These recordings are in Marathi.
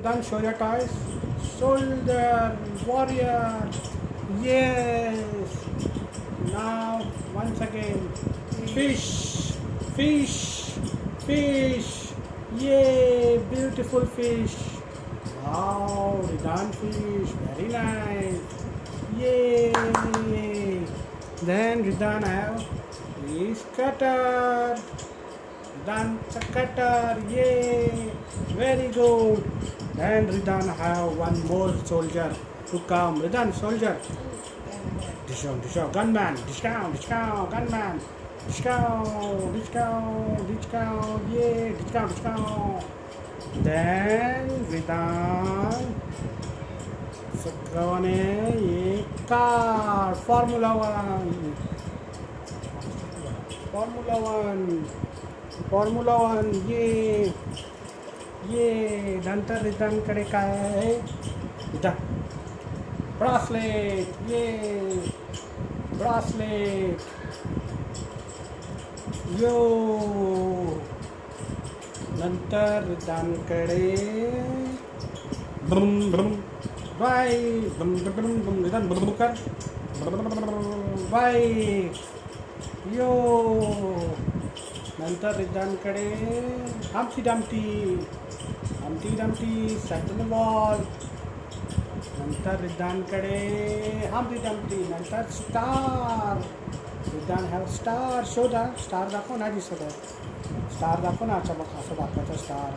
Then show your toys. Soldier, warrior. Yes. Now once again. Fish, fish, fish. Yay! Beautiful fish. Wow, Hridaan fish. Very nice. Yay! Then Hridaan have is cutter. Hridaan cutter. Yay! Very good. Then Hridaan have one more soldier to come. Hridaan soldier. Discount, gunman. Discount, gunman. Discount. Yay! Discount. Then Hridaan. सगळ्याने एक कार फॉर्म्युला वन ये नंतर रिटर्नकडे काय आहे ब्रासलेट यो नंतर रिटर्नकडे बाईक यो नंतर रिटर्नकडे हम्टी डम्टी सॅटन बॉल नंतर रिटर्नकडे हम्टी डम्टी नंतर star return have star show दा स्टार दाखव ना दिसत आहे स्टार दाखव ना अच्छा बघ असं दाखवायचं स्टार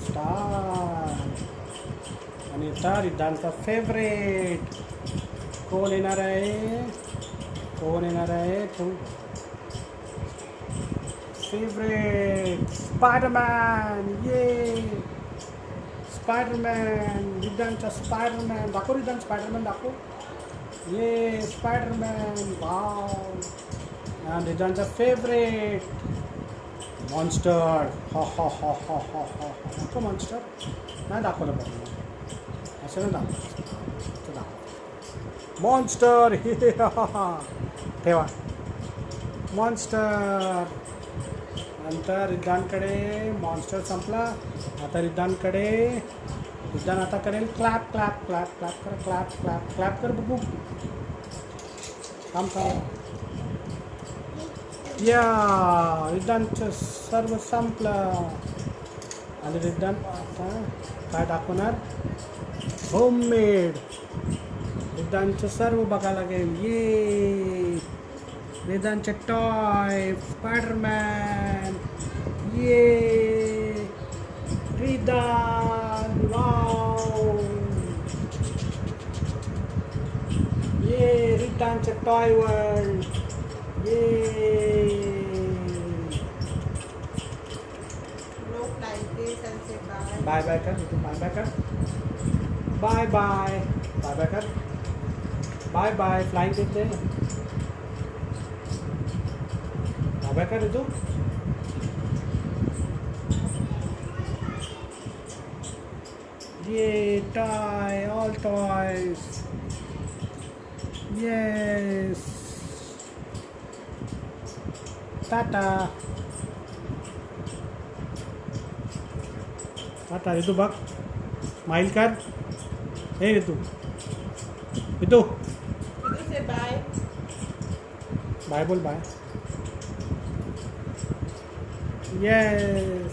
स्टार आणि आता रिटर्नचा फेवरेट कोण येणार आहे तो फेवरेट स्पायडरमॅन रिटर्नचा स्पायडरमॅन दाखव रिटर्न स्पायडरमॅन दाखव स्पायडरमॅन वाव आणि रिटर्नचा फेवरेट मॉन्स्टर दाखव मॉन्स्टर नाही दाखवलं पाहिजे असं नाही दाखव मॉन्स्टर ठेवा मॉन्स्टर नंतर रिटर्नकडे मॉन्स्टर संपला आता रिटर्न आता करेल क्लॅप कर बघू काम या रिटर्नचं सर्व संपलं आणि रिटर्न आता काय दाखवणार होममेड रिटर्नचं सर्व बघायला लागेल रिटर्नचे टॉय स्पायडरमॅन रिटर्न वाव रिटर्नचे टॉय वर्ल्ड बाय कर बाय फ्लाइंग देते बाय कर तू toy all toys yes tata Ritu बघ स्माइल कर हे ऋतू बाय बोल बाय येस